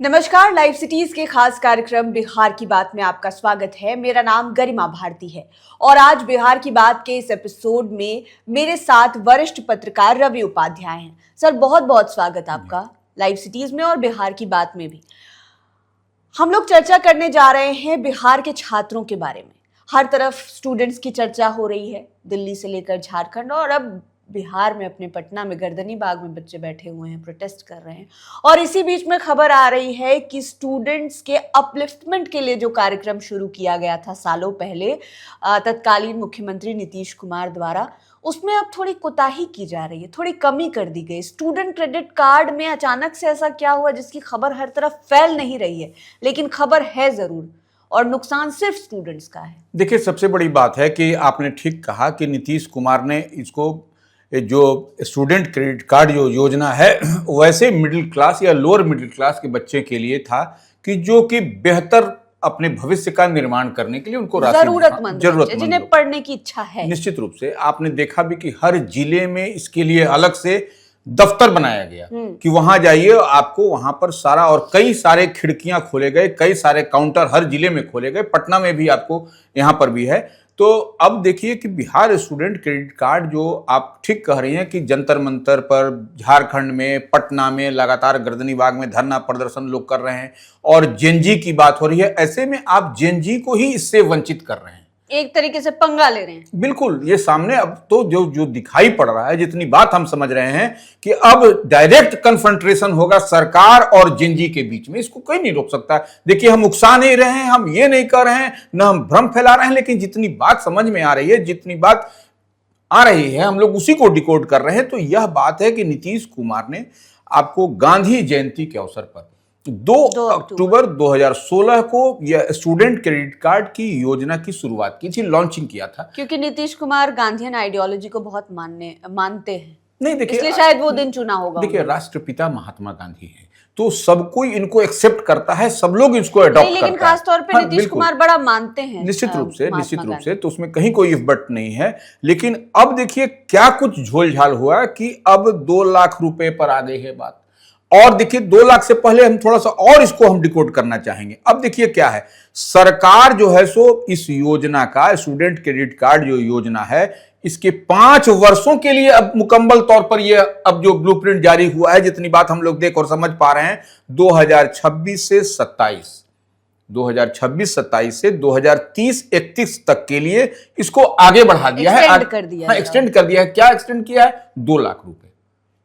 नमस्कार, live cities के खास कार्यक्रम बिहार की बात में आपका स्वागत है। मेरा नाम गरिमा भारती है और आज बिहार की बात के इस एपिसोड में मेरे साथ वरिष्ठ पत्रकार रवि उपाध्याय हैं। सर, बहुत बहुत स्वागत आपका लाइव सिटीज में और बिहार की बात में भी। हम लोग चर्चा करने जा रहे हैं बिहार के छात्रों के बारे में। हर तरफ स्टूडेंट्स की चर्चा हो रही है, दिल्ली से लेकर झारखंड और अब बिहार में अपने पटना में गर्दनी बाग में बच्चे बैठे हुए हैं, प्रोटेस्ट कर रहे हैं। और इसी बीच में खबर आ रही है कि स्टूडेंट्स के अपलिफ्टमेंट के लिए जो कार्यक्रम शुरू किया गया था सालों पहले तत्कालीन मुख्यमंत्री नीतीश कुमार द्वारा, उसमें अब थोड़ी कोताही की जा रही है, थोड़ी कमी कर दी गई। स्टूडेंट क्रेडिट कार्ड में अचानक से ऐसा क्या हुआ जिसकी खबर हर तरफ फैल नहीं रही है, लेकिन खबर है जरूर और नुकसान सिर्फ स्टूडेंट्स का है। देखिए, सबसे बड़ी बात है कि आपने ठीक कहा कि नीतीश कुमार ने इसको जो स्टूडेंट क्रेडिट कार्ड जो योजना है वैसे मिडिल क्लास या लोअर मिडिल क्लास के बच्चे के लिए था कि जो कि बेहतर अपने भविष्य का निर्माण करने के लिए उनको जरूरतमंद जिन्हें पढ़ने की इच्छा है। निश्चित रूप से आपने देखा भी कि हर जिले में इसके लिए अलग से दफ्तर बनाया गया कि वहां जाइए, आपको वहां पर सारा और कई सारे खिड़कियां खोले गए, कई सारे काउंटर हर जिले में खोले गए। पटना में भी आपको यहां पर भी है। तो अब देखिए कि बिहार स्टूडेंट क्रेडिट कार्ड जो आप ठीक कह रही हैं कि जंतर मंतर पर झारखंड में, पटना में लगातार गर्दनी बाग में धरना प्रदर्शन लोग कर रहे हैं और जेनजी की बात हो रही है। ऐसे में आप जेनजी को ही इससे वंचित कर रहे हैं, एक तरीके से पंगा ले रहे हैं। बिल्कुल, ये सामने अब तो जो दिखाई पड़ रहा है, जितनी बात हम समझ रहे हैं कि अब डायरेक्ट कन्फ्रंट्रेशन होगा सरकार और जेनजी के बीच में। इसको कोई नहीं रोक सकता। देखिए, हम उकसा नहीं रहे हैं, हम ये नहीं कर रहे हैं, न हम भ्रम फैला रहे हैं, लेकिन जितनी बात समझ में आ रही है, जितनी बात आ रही है, हम लोग उसी को डिकोड कर रहे हैं। तो यह बात है कि नीतीश कुमार ने आपको गांधी जयंती के अवसर पर 2 अक्टूबर 2016 को यह स्टूडेंट क्रेडिट कार्ड की योजना की शुरुआत की थी, लॉन्चिंग किया था। क्योंकि नीतीश कुमार गांधीयन आइडियोलॉजी को बहुत मानते हैं। नहीं, देखिए, इसलिए शायद वो दिन चुना होगा। देखिए, राष्ट्रपिता महात्मा गांधी है तो सब कोई इनको एक्सेप्ट करता है, सब लोग इसको अडॉप्ट करते हैं। लेकिन खास तौर पे नीतीश कुमार बड़ा मानते हैं। निश्चित रूप से तो उसमें कहीं कोई इफ बट नहीं है। लेकिन अब देखिए क्या कुछ झोलझाल हुआ कि अब 2 लाख रुपए पर आ गई है बात। और देखिए, 2 लाख से पहले हम थोड़ा सा और इसको हम डिकोड करना चाहेंगे। अब देखिए क्या है, सरकार जो है सो इस योजना का स्टूडेंट क्रेडिट कार्ड जो योजना है, इसके 5 वर्षों के लिए अब मुकम्मल तौर पर ये अब जो ब्लूप्रिंट जारी हुआ है, जितनी बात हम लोग देख और समझ पा रहे हैं, 2026 से 27 से 2030-31 तक के लिए इसको आगे बढ़ा दिया है, एक्सटेंड कर दिया है। क्या एक्सटेंड किया है? 2 लाख रुपए,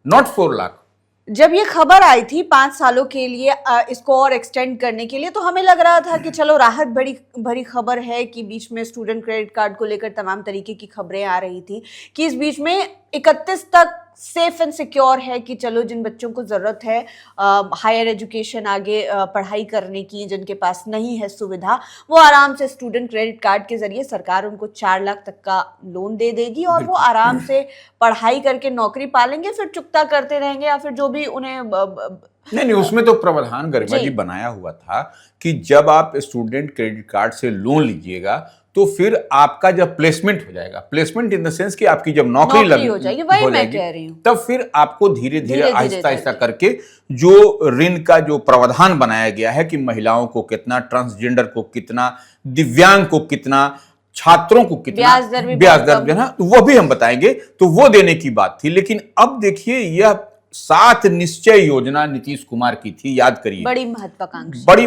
नॉट 4 लाख। जब ये खबर आई थी 5 सालों के लिए इसको और एक्सटेंड करने के लिए, तो हमें लग रहा था कि चलो राहत बड़ी भरी खबर है कि बीच में स्टूडेंट क्रेडिट कार्ड को लेकर तमाम तरीके की खबरें आ रही थी कि इस बीच में 31 तक सेफ एंड सिक्योर है कि चलो जिन बच्चों को ज़रूरत है हायर एजुकेशन आगे पढ़ाई करने की, जिनके पास नहीं है सुविधा, वो आराम से स्टूडेंट क्रेडिट कार्ड के जरिए सरकार उनको 4 लाख तक का लोन दे देगी और वो आराम से पढ़ाई करके नौकरी पालेंगे, फिर चुकता करते रहेंगे या फिर जो भी उन्हें नहीं, उसमें तो प्रावधान गरिमा जी बनाया हुआ था कि जब आप स्टूडेंट क्रेडिट कार्ड से लोन लीजिएगा तो फिर आपका जब प्लेसमेंट हो जाएगा, प्लेसमेंट इन द सेंस कि आपकी जब नौकरी लग हो जाएगी, वही मैं कह रही हूं, तब फिर आपको धीरे धीरे आहिस्ता करके जो ऋण का जो प्रावधान बनाया गया है कि महिलाओं को कितना, ट्रांसजेंडर को कितना, दिव्यांग को कितना, छात्रों को कितना ब्याज दर जो है वो भी हम बताएंगे, तो वो देने की बात थी। लेकिन अब देखिए, यह 7 निश्चय योजना नीतीश कुमार की थी, याद करिए, बड़ी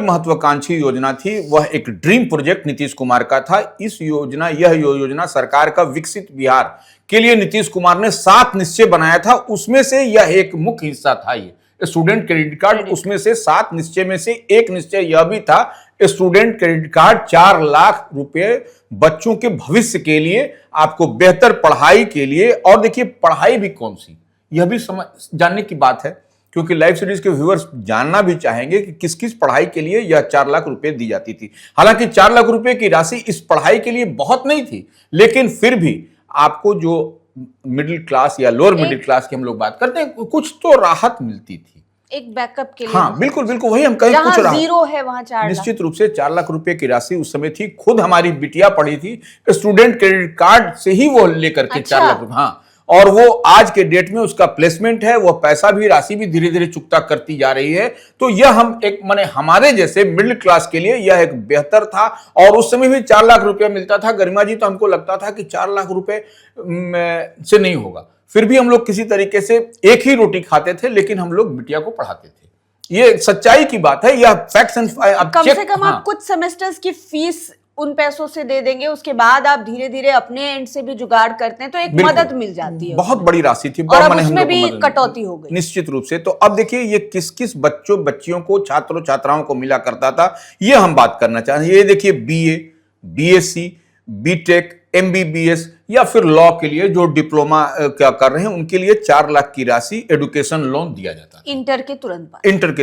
महत्वाकांक्षी योजना थी। वह एक ड्रीम प्रोजेक्ट नीतीश कुमार का था। यह योजना सरकार का विकसित बिहार के लिए नीतीश कुमार ने 7 निश्चय बनाया था, उसमें से यह एक मुख्य हिस्सा था। ये स्टूडेंट क्रेडिट कार्ड उसमें से 7 निश्चय में से एक निश्चय यह भी था, स्टूडेंट क्रेडिट कार्ड 4 लाख रुपए बच्चों के भविष्य के लिए, आपको बेहतर पढ़ाई के लिए। और देखिए, पढ़ाई भी कौन सी, यह भी जानने की बात है, क्योंकि लाइव सीरीज के व्यूअर्स जानना भी चाहेंगे कि किस किस पढ़ाई के लिए यह 4 लाख रुपए दी जाती थी। हालांकि 4 लाख रुपए की राशि इस पढ़ाई के लिए बहुत नहीं थी, लेकिन फिर भी आपको जो मिडिल क्लास या लोअर मिडिल क्लास की हम लोग बात करते हैं, कुछ तो राहत मिलती थी, एक बैकअप के लिए। हाँ, बिल्कुल वही हम कहीं कुछ रहा जीरो है वहां 4 लाख। निश्चित रूप से 4 लाख रुपए की राशि उस समय थी। खुद हमारी बिटिया पढ़ी थी, स्टूडेंट क्रेडिट कार्ड से ही वो लेकर के 4 लाख रुपए। हाँ, और वो आज के डेट में उसका प्लेसमेंट है, वो पैसा भी, राशि भी धीरे धीरे चुकता करती जा रही है। तो यह हम एक माने हमारे जैसे मिडिल क्लास के लिए यह एक बेहतर था। और उस समय भी 4 लाख रुपया मिलता था गरिमा जी, तो हमको लगता था कि 4 लाख रुपए से नहीं होगा, फिर भी हम लोग किसी तरीके से एक ही रोटी खाते थे, लेकिन हम लोग बिटिया को पढ़ाते थे। ये सच्चाई की बात है, यह फैक्ट्स एंड कम से कम आप कुछ सेमेस्टर्स की फीस उन पैसों से दे देंगे, उसके बाद आप धीरे धीरे अपने एंड से भी जुगाड़ करते हैं तो एक मदद मिल जाती है। बहुत बड़ी राशि थी और अब उसमें भी कटौती हो गई निश्चित रूप से। तो अब देखिए ये किस किस बच्चों बच्चियों को, छात्रों छात्राओं को मिला करता था, ये हम बात करना चाहते हैं। ये देखिए बीए, बीएससी, बीटेक, एमबीबीएस या फिर लॉ के लिए जो डिप्लोमा क्या कर रहे हैं उनके लिए 4 लाख की राशि एजुकेशन लोन दिया जाता है इंटर के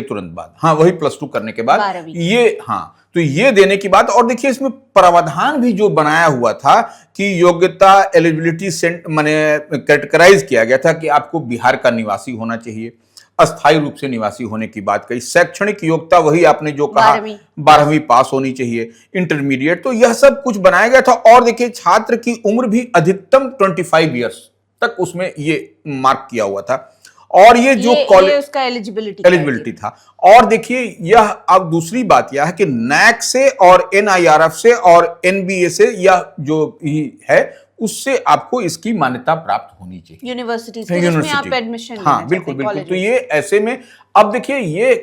तुरंत बाद। हाँ, वही +2 करने के बाद ये, हाँ, तो ये देने की बात। और देखिए इसमें प्रावधान भी जो बनाया हुआ था कि योग्यता एलिजिबिलिटी माने कैटेगराइज किया गया था कि आपको बिहार का निवासी होना चाहिए, अस्थायी रूप से निवासी होने की बात कही, शैक्षणिक योग्यता वही आपने जो कहा 12वीं पास होनी चाहिए, इंटरमीडिएट, तो यह सब कुछ बनाया गया था। और देखिए छात्र की उम्र भी अधिकतम 25 ईयर्स तक उसमें ये मार्क किया हुआ था। और ये जो कॉलेज उसका एलिजिबिलिटी था। और देखिए यह अब दूसरी बात यह है कि नैक से और एनआईआरएफ से और एनबीए से यह जो है उससे आपको इसकी मान्यता प्राप्त होनी चाहिए, यूनिवर्सिटी से जिसमें आप एडमिशन। हाँ बिल्कुल बिल्कुल। तो ये ऐसे में अब देखिए ये,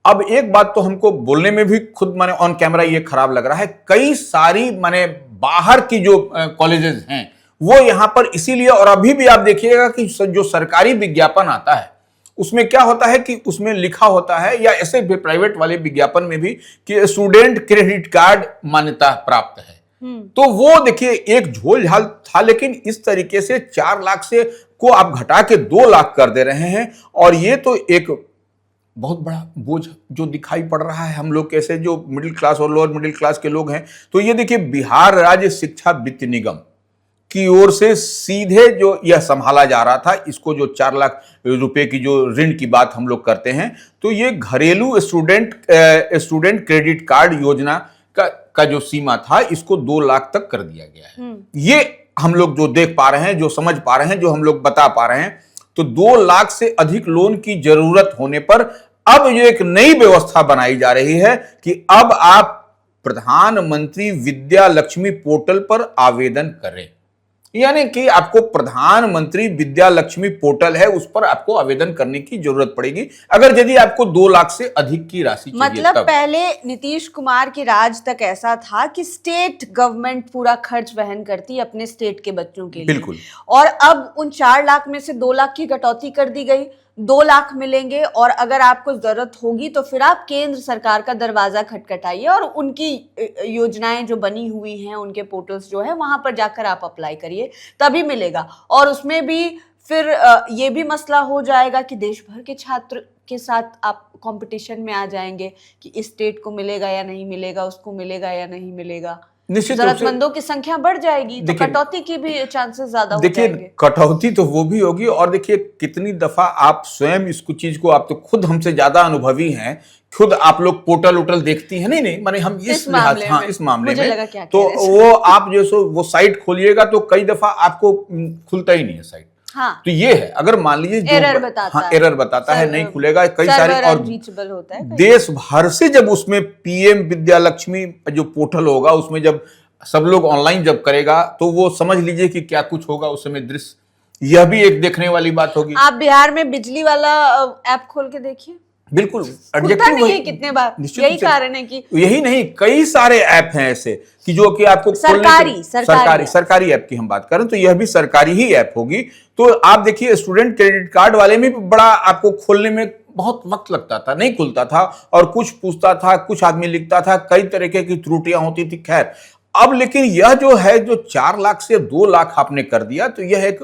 अब एक बात तो हमको बोलने में भी खुद माने ऑन कैमरा ये खराब लग रहा है, कई सारी माने बाहर की जो कॉलेजेस हैं वो यहां पर इसीलिए, और अभी भी आप देखिएगा कि जो सरकारी विज्ञापन आता है उसमें क्या होता है कि उसमें लिखा होता है, या ऐसे भी प्राइवेट वाले विज्ञापन में भी, कि स्टूडेंट क्रेडिट कार्ड मान्यता प्राप्त है। तो वो देखिए एक झोल झाल था, लेकिन इस तरीके से 4 लाख से को आप घटा के 2 लाख कर दे रहे हैं। और ये तो एक बहुत बड़ा बोझ जो दिखाई पड़ रहा है हम लोग कैसे जो मिडिल क्लास और लोअर मिडिल क्लास के लोग हैं। तो ये देखिए बिहार राज्य शिक्षा वित्त निगम की ओर से सीधे जो यह संभाला जा रहा था, इसको जो 4 लाख रुपए की जो ऋण की बात हम लोग करते हैं, तो ये घरेलू स्टूडेंट क्रेडिट कार्ड योजना का जो सीमा था इसको 2 लाख तक कर दिया गया है। ये हम लोग जो देख पा रहे हैं, जो समझ पा रहे हैं, जो हम लोग बता पा रहे हैं, तो 2 लाख से अधिक लोन की जरूरत होने पर अब ये एक नई व्यवस्था बनाई जा रही है कि अब आप प्रधानमंत्री विद्या लक्ष्मी पोर्टल पर आवेदन करें। यानी कि आपको प्रधानमंत्री विद्या लक्ष्मी पोर्टल है, उस पर आपको आवेदन करने की जरूरत पड़ेगी अगर यदि आपको 2 लाख से अधिक की राशि चाहिए। मतलब पहले नीतीश कुमार के राज तक ऐसा था कि स्टेट गवर्नमेंट पूरा खर्च वहन करती अपने स्टेट के बच्चों के लिए, बिल्कुल। और अब उन 4 लाख में से 2 लाख की कटौती कर दी गई, 2 लाख मिलेंगे, और अगर आपको जरूरत होगी तो फिर आप केंद्र सरकार का दरवाजा खटखटाइए और उनकी योजनाएं जो बनी हुई हैं, उनके पोर्टल्स जो है वहां पर जाकर आप अप्लाई करिए, तभी मिलेगा। और उसमें भी फिर ये भी मसला हो जाएगा कि देश भर के छात्र के साथ आप कंपटीशन में आ जाएंगे कि इस स्टेट को मिलेगा या नहीं मिलेगा, उसको मिलेगा या नहीं मिलेगा, जरूरतमंदों की संख्या बढ़ जाएगी, तो कटौती की भी चांसेस ज्यादा हो जाएंगे। देखिए कटौती तो वो भी होगी, और देखिए कितनी दफा आप स्वयं इसको चीज को, आप तो खुद हमसे ज्यादा अनुभवी हैं, खुद आप लोग पोर्टल वोटल देखती हैं, नहीं माने हम इस मामले में तो वो आप जो सो वो साइट खोलिएगा तो कई दफा आपको खुलता ही नहीं है साइट। हाँ। तो ये है, अगर मान लीजिए एरर बताता है, नहीं खुलेगा, कई सारे, और होता है देश भर से जब उसमें पीएम विद्या लक्ष्मी जो पोर्टल होगा उसमें जब सब लोग ऑनलाइन जब करेगा तो वो समझ लीजिए कि क्या कुछ होगा उस समय दृश्य, यह भी एक देखने वाली बात होगी। आप बिहार में बिजली वाला ऐप खोल के देखिए, बिल्कुल नहीं है कितने बार, यही कारण है कि यही नहीं कई सारे ऐप हैं ऐसे कि जो कि आपको सरकारी ऐप की हम बात करें तो यह भी सरकारी ही ऐप होगी। तो आप देखिए स्टूडेंट क्रेडिट कार्ड वाले में बड़ा आपको खोलने में बहुत वक्त लगता था, नहीं खुलता था, और कुछ पूछता था, कुछ आदमी लिखता था, कई तरीके की त्रुटियां होती थी। खैर अब लेकिन यह जो है जो 4 लाख से 2 लाख आपने कर दिया, तो यह एक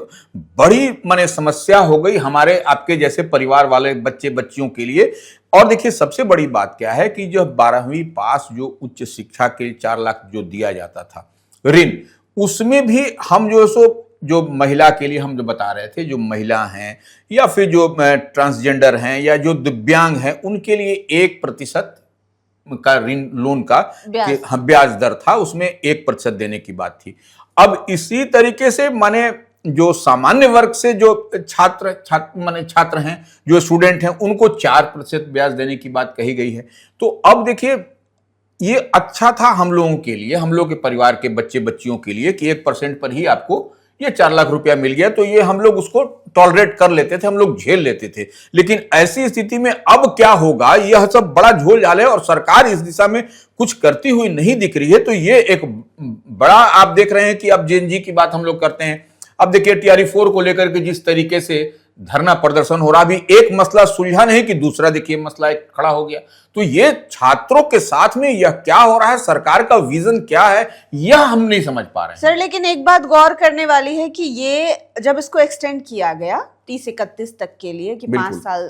बड़ी माने समस्या हो गई हमारे आपके जैसे परिवार वाले बच्चे बच्चियों के लिए। और देखिए सबसे बड़ी बात क्या है कि जो 12वीं पास जो उच्च शिक्षा के 4 लाख जो दिया जाता था ऋण, उसमें भी हम जो महिला के लिए हम जो बता रहे थे, जो महिला हैं या फिर जो ट्रांसजेंडर हैं या जो दिव्यांग हैं, उनके लिए 1% का ऋण लोन का ब्याज दर था, उसमें 1% देने की बात थी। अब इसी तरीके से माने जो सामान्य वर्ग से जो छात्र हैं, जो स्टूडेंट हैं, उनको 4% ब्याज देने की बात कही गई है। तो अब देखिए, ये अच्छा था हम लोगों के लिए, हम लोग के परिवार के बच्चे बच्चियों के लिए कि 1% पर ही आपको ये 4 लाख रुपया मिल गया, तो ये हम लोग उसको टॉलरेट कर लेते थे, हम लोग झेल लेते थे। लेकिन ऐसी स्थिति में अब क्या होगा, यह सब बड़ा झोल झाल है और सरकार इस दिशा में कुछ करती हुई नहीं दिख रही है। तो ये एक बड़ा, आप देख रहे हैं कि अब जेएनजी की बात हम लोग करते हैं। अब देखिए टीआरई 4 को लेकर के जिस तरीके से धरना प्रदर्शन हो रहा, अभी एक मसला सुलझा नहीं कि दूसरा देखिए मसला एक खड़ा हो गया। तो ये छात्रों के साथ में यह क्या हो रहा है, सरकार का विजन क्या है, यह हम नहीं समझ पा रहे हैं। सर, लेकिन एक बात गौर करने वाली है कि ये जब इसको एक्सटेंड किया गया 30-31 तक के लिए कि 5 साल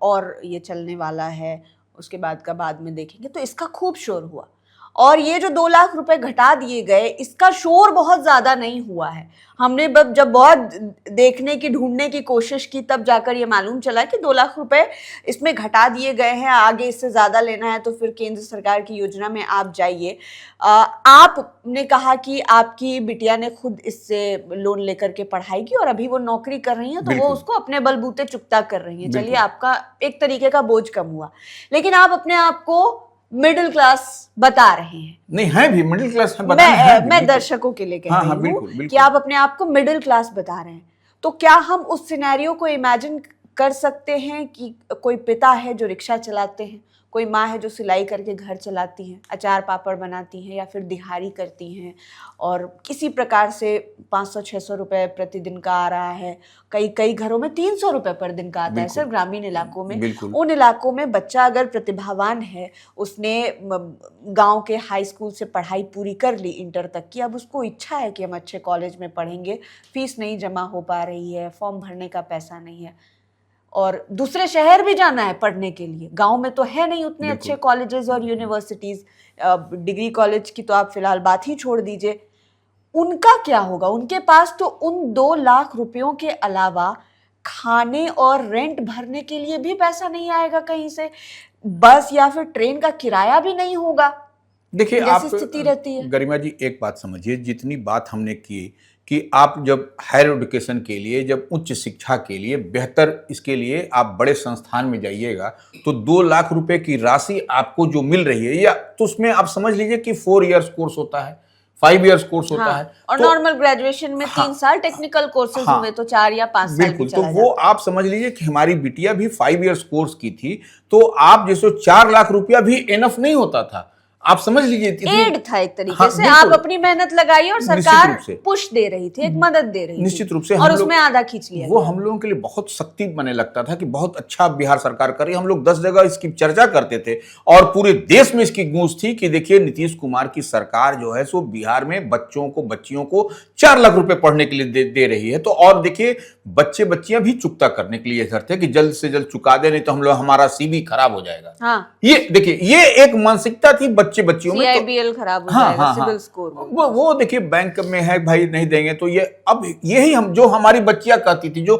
और ये चलने वाला है, उसके बाद का बाद में देखेंगे, तो इसका खूब शोर हुआ। और ये जो 2 लाख रुपए घटा दिए गए, इसका शोर बहुत ज्यादा नहीं हुआ है। हमने जब बहुत देखने की, ढूंढने की कोशिश की, तब जाकर ये मालूम चला कि 2 लाख रुपए इसमें घटा दिए गए हैं। आगे इससे ज्यादा लेना है तो फिर केंद्र सरकार की योजना में आप जाइए। आपने कहा कि आपकी बिटिया ने खुद इससे लोन लेकर के पढ़ाई की और अभी वो नौकरी कर रही है, तो वो उसको अपने बलबूते चुकता कर रही है। चलिए, आपका एक तरीके का बोझ कम हुआ। लेकिन आप अपने आप को मिडिल क्लास बता रहे हैं। नहीं, है भी मिडिल क्लास है, मैं दर्शकों के लिए कह रही हूँ कि आप अपने आप को मिडिल क्लास बता रहे हैं। तो क्या हम उस सिनेरियो को इमेजिन कर सकते हैं कि कोई पिता है जो रिक्शा चलाते हैं, कोई माँ है जो सिलाई करके घर चलाती हैं, अचार पापड़ बनाती हैं या फिर दिहाड़ी करती हैं, और किसी प्रकार से 500-600 रुपए प्रतिदिन का आ रहा है। कई घरों में 300 रुपए पर दिन का आता है सर, ग्रामीण इलाकों में। उन इलाकों में बच्चा अगर प्रतिभावान है, उसने गांव के हाई स्कूल से पढ़ाई पूरी कर ली इंटर तक की, अब उसको इच्छा है कि हम अच्छे कॉलेज में पढ़ेंगे, फीस नहीं जमा हो पा रही है, फॉर्म भरने का पैसा नहीं है, और दूसरे शहर भी जाना है पढ़ने के लिए। गांव में तो है नहीं उतने अच्छे कॉलेजेस और यूनिवर्सिटीज। डिग्री कॉलेज की तो आप फिलहाल बात ही छोड़ दीजिए। उनका क्या होगा? उनके पास तो उन 2 लाख रुपयों के अलावा खाने और रेंट भरने के लिए भी पैसा नहीं आएगा कहीं से। बस या फिर ट्रेन का किराया भी नहीं होगा। देखिए, आप स्थिति रहती है। गरिमा जी, एक बात समझिए, जितनी बात हमने की कि आप जब हायर एजुकेशन के लिए, जब उच्च शिक्षा के लिए, बेहतर इसके लिए आप बड़े संस्थान में जाइएगा, तो 2 लाख रुपए की राशि आपको जो मिल रही है, या तो उसमें आप समझ लीजिए कि 4 इयर्स कोर्स होता है, 5 इयर्स कोर्स होता है, और नॉर्मल ग्रेजुएशन में 3 साल, टेक्निकल कोर्सेज हुए तो 4 या 5 साल। बिल्कुल, तो वो आप समझ लीजिए कि हमारी बिटिया भी 5 इयर्स कोर्स की थी, तो आप जैसे 4 लाख रुपया भी इनफ नहीं होता था। आप समझ लीजिए, एड था एक तरीके से। आप अपनी मेहनत लगाई और सरकार पुश दे रही थी, एक मदद दे रही थी, निश्चित रूप से, और उसमें आधा खींच लिया। वो हम लोगों के लिए बहुत शक्ति बने लगता था कि बहुत अच्छा बिहार सरकार कर रही है। हम लोग 10 जगह इसकी चर्चा करते थे और पूरे देश में इसकी गूंज थी कि देखिए नीतीश कुमार की सरकार जो है सो बिहार में बच्चों को, बच्चियों को 4 लाख रुपए पढ़ने के लिए दे रही है। तो और देखिए, बच्चे बच्चियां भी चुकता करने के लिए थे कि जल्द से जल्द चुका दे, नहीं तो हम लोग, हमारा सीवी खराब हो जाएगा। ये देखिए, ये एक मानसिकता थी बच्चे बच्चियों में। खराब हो जाएगा, सिबिल स्कोर वो देखिए बैंक में है भाई, नहीं देंगे तो ये, अब यही हम, जो हमारी बच्चियां कहती थी, जो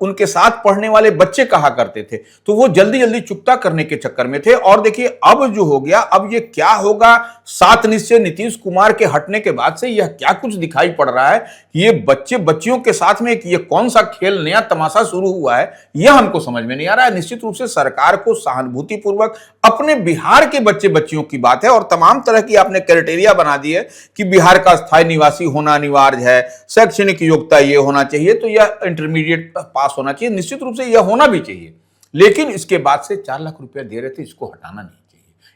उनके साथ पढ़ने वाले बच्चे कहा करते थे, तो वो जल्दी जल्दी चुकता करने के चक्कर में थे। और देखिए अब जो हो गया, अब ये क्या होगा 7 निश्चय नीतीश कुमार के हटने के बाद से, यह क्या कुछ दिखाई पड़ रहा है, ये बच्चे बच्चियों के साथ में ये कौन सा खेल, नया तमाशा शुरू हुआ है, यह हमको समझ में नहीं आ रहा है। निश्चित रूप से सरकार को सहानुभूति पूर्वक अपने बिहार के बच्चे बच्चियों की बात है, और तमाम तरह की आपने क्राइटेरिया बना दी है कि बिहार का स्थायी निवासी होना अनिवार्य है, शैक्षणिक योग्यता ये होना चाहिए, तो यह इंटरमीडिएट पास होना चाहिए, निश्चित रूप से यह होना भी चाहिए। लेकिन इसके बाद से 4 लाख रुपया दे रहे थे, इसको हटाना नहीं चाहिए।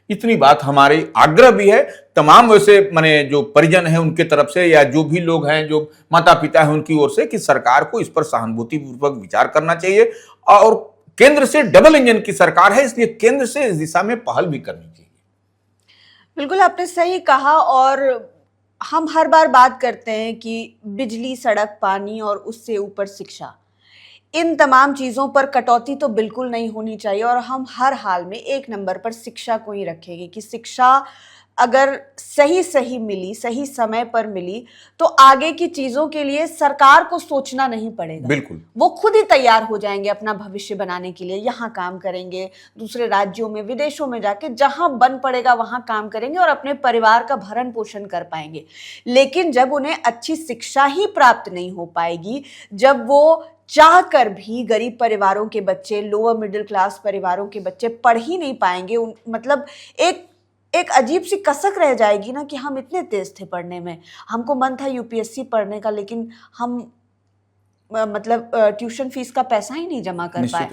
इतनी बात हमारी आग्रह भी है तमाम वैसे माने जो परिजन है उनके तरफ से, या जो भी लोग हैं, जो माता पिता हैं, उनकी ओर से, कि सरकार को इस पर सहानुभूति पूर्वक विचार करना चाहिए। और केंद्र से डबल इंजन की सरकार है, इसलिए केंद्र से इस दिशा में पहल भी करनी चाहिए। बिल्कुल, आपने सही कहा। और हम हर बार बात करते हैं कि बिजली, सड़क, पानी और उससे ऊपर शिक्षा, इन तमाम चीज़ों पर कटौती तो बिल्कुल नहीं होनी चाहिए। और हम हर हाल में 1 नंबर पर शिक्षा को ही रखेंगे कि शिक्षा अगर सही सही मिली, सही समय पर मिली, तो आगे की चीजों के लिए सरकार को सोचना नहीं पड़ेगा। बिल्कुल, वो खुद ही तैयार हो जाएंगे अपना भविष्य बनाने के लिए। यहाँ काम करेंगे, दूसरे राज्यों में, विदेशों में जाके जहां बन पड़ेगा वहां काम करेंगे और अपने परिवार का भरण पोषण कर पाएंगे। लेकिन जब उन्हें अच्छी शिक्षा ही प्राप्त नहीं हो पाएगी, जब वो चाह कर भी गरीब परिवारों के बच्चे, लोअर मिडिल क्लास परिवारों के बच्चे पढ़ ही नहीं पाएंगे, मतलब एक अजीब सी कसक रह जाएगी ना कि हम इतने तेज थे पढ़ने में, हमको मन था यूपीएससी पढ़ने का, लेकिन हम मतलब ट्यूशन फीस का पैसा ही नहीं जमा कर पाए,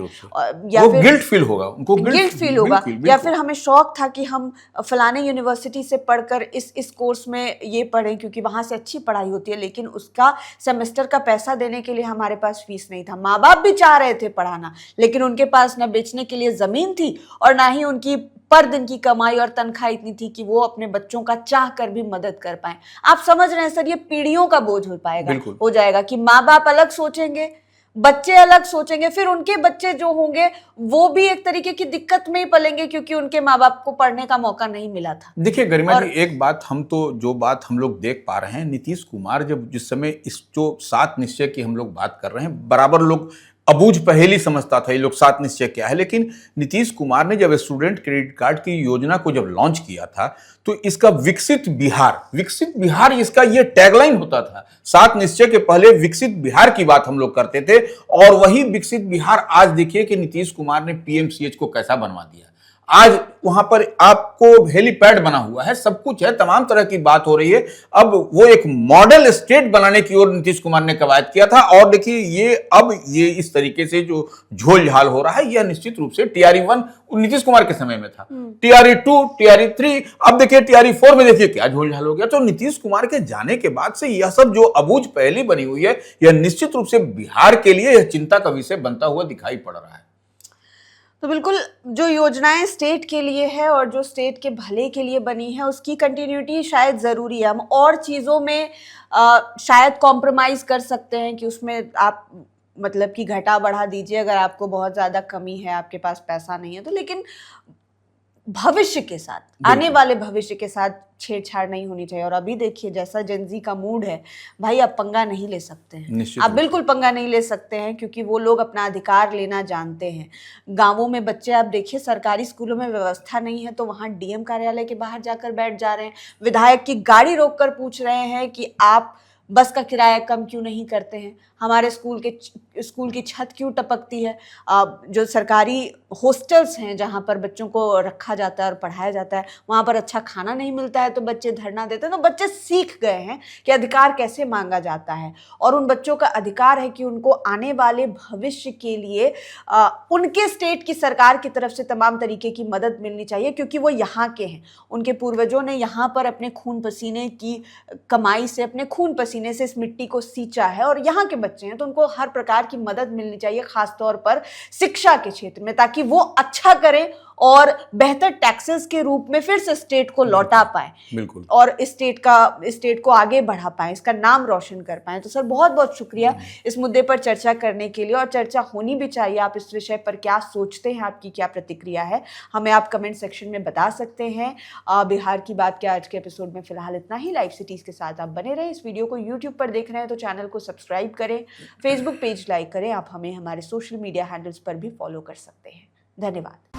या वो फिर गिल्ट फील होगा, उनको गिल्ट फील होगा, या फिर हमें शौक था कि हम फलाने यूनिवर्सिटी से पढ़कर इस कोर्स में ये पढ़ें क्योंकि वहां से अच्छी पढ़ाई होती है, लेकिन उसका सेमेस्टर का पैसा देने के लिए हमारे पास फीस नहीं था। माँ बाप भी चाह रहे थे पढ़ाना, लेकिन उनके पास न बेचने के लिए जमीन थी और ना ही उनकी पर दिन की कमाई और तनख्वाह इतनी थी कि वो अपने बच्चों का चाह कर भी मदद कर पाए। आप समझ रहे हैं सर, ये पीढ़ियों का बोझ हो जाएगा कि माँ बाप अलग सोचेंगे, बच्चे अलग सोचेंगे, फिर उनके बच्चे जो होंगे वो भी एक तरीके की दिक्कत में ही पलेंगे क्योंकि उनके माँ बाप को पढ़ने का मौका नहीं मिला था। देखिए गरिमा जी, एक बात जो बात हम लोग देख पा रहे हैं, नीतीश कुमार जब जिस समय इस जो 7 निश्चय की हम लोग बात कर रहे हैं, बराबर लोग अबूझ पहेली समझता था ये लोग 7 निश्चय क्या है, लेकिन नीतीश कुमार ने जब स्टूडेंट क्रेडिट कार्ड की योजना को जब लॉन्च किया था तो इसका विकसित बिहार इसका ये टैगलाइन होता था। 7 निश्चय के पहले विकसित बिहार की बात हम लोग करते थे और वही विकसित बिहार आज देखिए कि नीतीश कुमार ने पीएमसीएच को कैसा बनवा दिया। आज वहां पर आपको हेलीपैड बना हुआ है, सब कुछ है, तमाम तरह की बात हो रही है। अब वो एक मॉडल स्टेट बनाने की ओर नीतीश कुमार ने कवायद किया था और देखिए ये इस तरीके से जो झोल झाल हो रहा है, यह निश्चित रूप से टीआरई 1 नीतीश कुमार के समय में था, टीआरई 2, टीआरई 3, अब देखिए टीआरई 4 में देखिए क्या झोल झाल हो गया। तो नीतीश कुमार के जाने के बाद से यह सब जो अबूझ पहेली बनी हुई है, यह निश्चित रूप से बिहार के लिए यह चिंता का विषय बनता हुआ दिखाई पड़ रहा है। तो बिल्कुल जो योजनाएं स्टेट के लिए है और जो स्टेट के भले के लिए बनी है, उसकी कंटिन्यूटी शायद ज़रूरी है। हम और चीज़ों में शायद कॉम्प्रोमाइज़ कर सकते हैं कि उसमें आप मतलब कि घटा बढ़ा दीजिए अगर आपको बहुत ज़्यादा कमी है, आपके पास पैसा नहीं है तो, लेकिन भविष्य के साथ, आने वाले भविष्य के साथ छेड़छाड़ नहीं होनी चाहिए। और अभी देखिए जैसा जेनजी का मूड है, भाई आप पंगा नहीं ले सकते हैं, आप बिल्कुल पंगा नहीं ले सकते हैं क्योंकि वो लोग अपना अधिकार लेना जानते हैं। गांवों में बच्चे आप देखिए, सरकारी स्कूलों में व्यवस्था नहीं है तो वहाँ डीएम कार्यालय के बाहर जाकर बैठ जा रहे हैं, विधायक की गाड़ी रोककर पूछ रहे हैं कि आप बस का किराया कम क्यों नहीं करते हैं, हमारे स्कूल की छत क्यों टपकती है। जो सरकारी हॉस्टल्स हैं जहाँ पर बच्चों को रखा जाता है और पढ़ाया जाता है, वहाँ पर अच्छा खाना नहीं मिलता है तो बच्चे धरना देते हैं। तो बच्चे सीख गए हैं कि अधिकार कैसे मांगा जाता है और उन बच्चों का अधिकार है कि उनको आने वाले भविष्य के लिए उनके स्टेट की सरकार की तरफ से तमाम तरीके की मदद मिलनी चाहिए क्योंकि वो यहाँ के हैं, उनके पूर्वजों ने यहाँ पर अपने खून पसीने की कमाई से, अपने खून पसीने से इस मिट्टी को सींचा है और यहाँ के बच्चे हैं तो उनको हर प्रकार की मदद मिलनी चाहिए, खासतौर पर शिक्षा के क्षेत्र में, ताकि वो अच्छा करें और बेहतर टैक्सेस के रूप में फिर से स्टेट को लौटा पाए। बिल्कुल। और स्टेट को आगे बढ़ा पाए, इसका नाम रोशन कर पाए। तो सर बहुत बहुत शुक्रिया इस मुद्दे पर चर्चा करने के लिए, और चर्चा होनी भी चाहिए। आप इस विषय पर क्या सोचते हैं, आपकी क्या प्रतिक्रिया है, हमें आप कमेंट सेक्शन में बता सकते हैं। बिहार की बात के आज के एपिसोड में फिलहाल इतना ही। लाइव सिटीज के साथ आप बने रहे। इस वीडियो को यूट्यूब पर देख रहे हैं तो चैनल को सब्सक्राइब करें, फेसबुक पेज लाइक करें। आप हमें हमारे सोशल मीडिया हैंडल्स पर भी फॉलो कर सकते हैं। धन्यवाद।